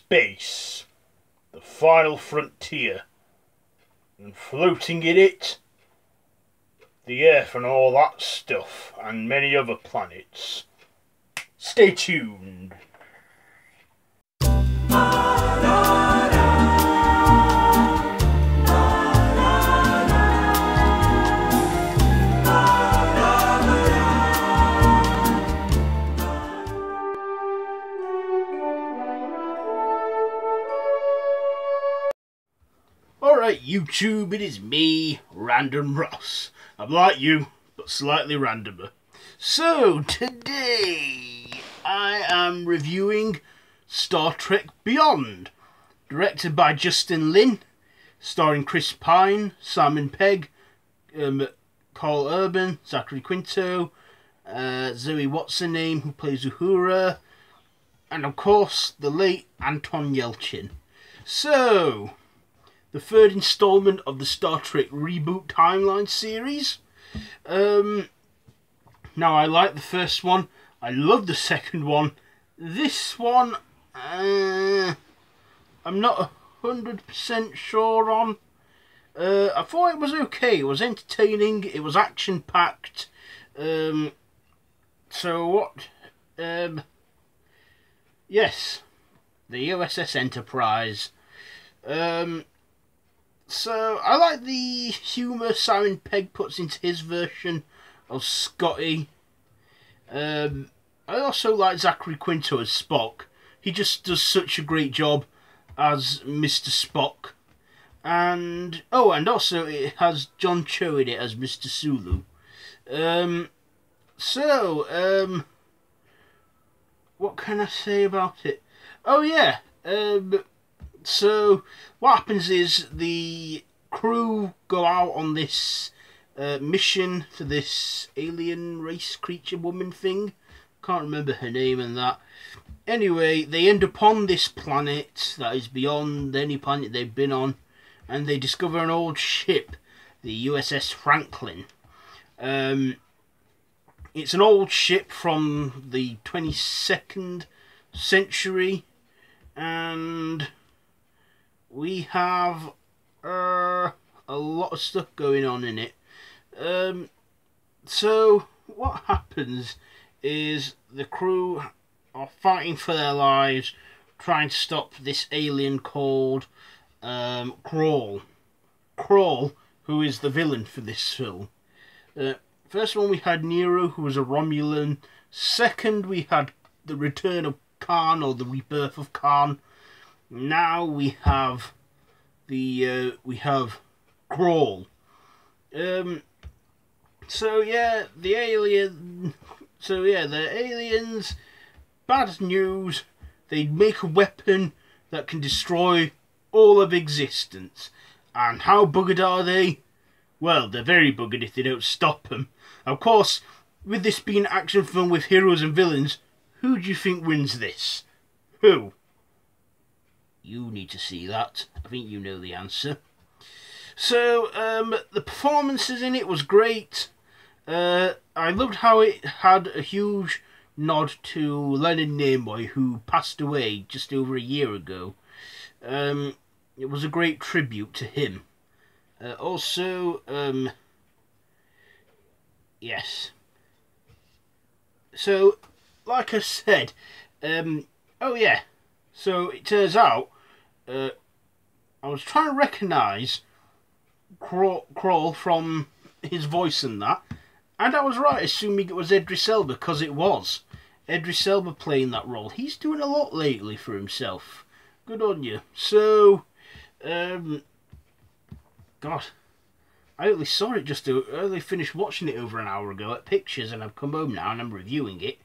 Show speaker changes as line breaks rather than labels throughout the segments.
space, the final frontier, and floating in it, the Earth and all that stuff, and many other planets. Stay tuned. Alright YouTube, it is me, Random Ross. I'm like you, but slightly randomer. So, today I am reviewing Star Trek Beyond, directed by Justin Lin, starring Chris Pine, Simon Pegg, Carl Urban, Zachary Quinto, Zoe What's-Her-Name, who plays Uhura, and of course the late Anton Yelchin. So, the third installment of the Star Trek Reboot Timeline series. Now, I like the first one. I love the second one. This one, I'm not 100% sure on. I thought it was okay. It was entertaining. It was action-packed. So what? Yes, the USS Enterprise. So, I like the humour Simon Pegg puts into his version of Scotty. I also like Zachary Quinto as Spock. He just does such a great job as Mr. Spock. And, oh, and also it has John Cho in it as Mr. Sulu. What can I say about it? Oh, yeah, so, what happens is the crew go out on this mission for this alien race creature woman thing. Can't remember her name and that. Anyway, they end up on this planet that is beyond any planet they've been on, and they discover an old ship, the USS Franklin. It's an old ship from the 22nd century, and we have a lot of stuff going on in it. So what happens is the crew are fighting for their lives, trying to stop this alien called Krall. Krall, who is the villain for this film. First one we had Nero, who was a Romulan. Second we had the return of Khan, or the rebirth of Khan. Now we have the Krall. The aliens. Bad news. They make a weapon that can destroy all of existence. And how buggered are they? Well, they're very buggered if they don't stop them. Of course, with this being an action film with heroes and villains, who do you think wins this? Who? You need to see that. I think you know the answer. So, the performances in it was great. I loved how it had a huge nod to Leonard Nimoy, who passed away just over a year ago. It was a great tribute to him. Yes. So, like I said, oh yeah, so it turns out, I was trying to recognise Krall from his voice and that, and I was right, assuming it was Idris Elba, because it was. Idris Elba playing that role. He's doing a lot lately for himself. Good on you. So, God, I only saw it I only finished watching it over an hour ago at Pictures, and I've come home now and I'm reviewing it.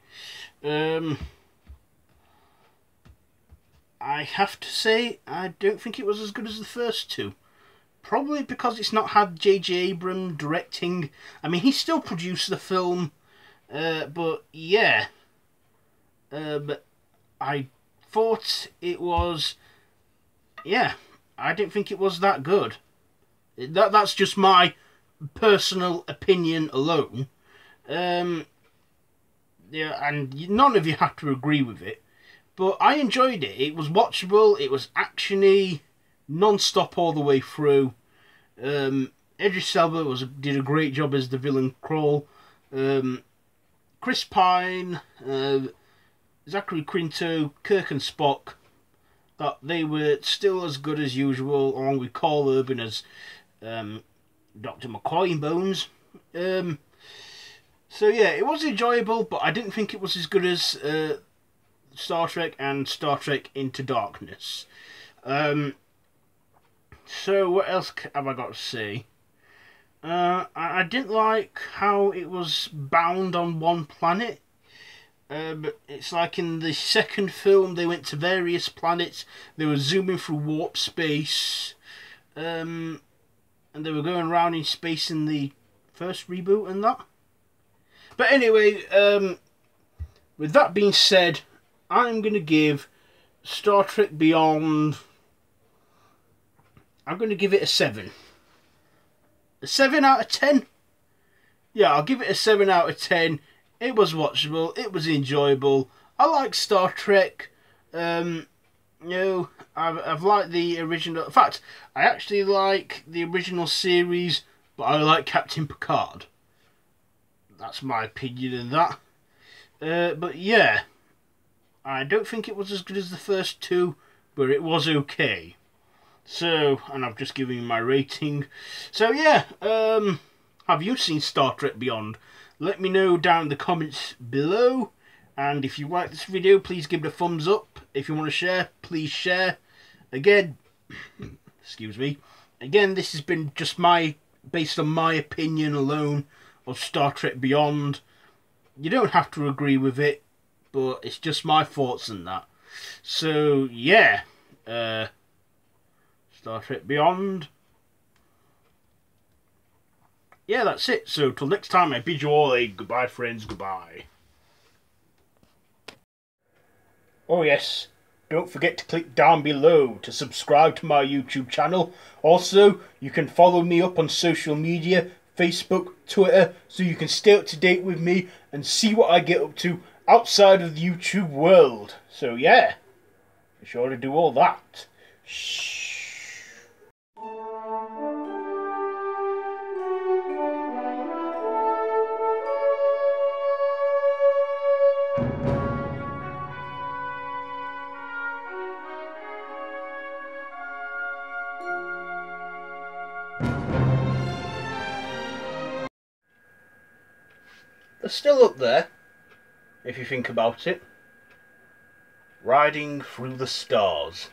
I have to say, I don't think it was as good as the first two. Probably because it's not had J.J. Abrams directing. I mean, he still produced the film, but yeah. But I thought it was, yeah, I didn't think it was that good. That's just my personal opinion alone. Yeah, and none of you have to agree with it. But I enjoyed it. It was watchable, it was actiony, non-stop all the way through. Idris Elba did a great job as the villain Kroll. Chris Pine, Zachary Quinto, Kirk and Spock, that they were still as good as usual, along with Carl Urban as Dr. McCoy in Bones. So yeah, it was enjoyable, but I didn't think it was as good as Star Trek and Star Trek Into Darkness. So what else have I got to say? I didn't like how it was bound on one planet. It's like in the second film they went to various planets, they were zooming through warp space, and they were going around in space in the first reboot and that. But anyway, with that being said, I'm going to give Star Trek Beyond, I'm going to give it a 7. A 7 out of 10? Yeah, I'll give it a 7 out of 10. It was watchable, it was enjoyable. I like Star Trek. You know, I've liked the original. In fact, I actually like the original series, but I like Captain Picard. That's my opinion of that. But yeah, I don't think it was as good as the first two, but it was okay. So, and I've just given you my rating. So yeah, have you seen Star Trek Beyond? Let me know down in the comments below. And if you like this video, please give it a thumbs up. If you want to share, please share. Again, excuse me. Again, this has been just based on my opinion alone of Star Trek Beyond. You don't have to agree with it, but it's just my thoughts on that. So yeah, Star Trek Beyond. Yeah, that's it. So till next time, I bid you all a goodbye, friends. Goodbye. Oh yes, don't forget to click down below to subscribe to my YouTube channel. Also, you can follow me up on social media, Facebook, Twitter, so you can stay up to date with me and see what I get up to outside of the YouTube world. So yeah, be sure to do all that. Shh. They're still up there, if you think about it. Riding through the stars.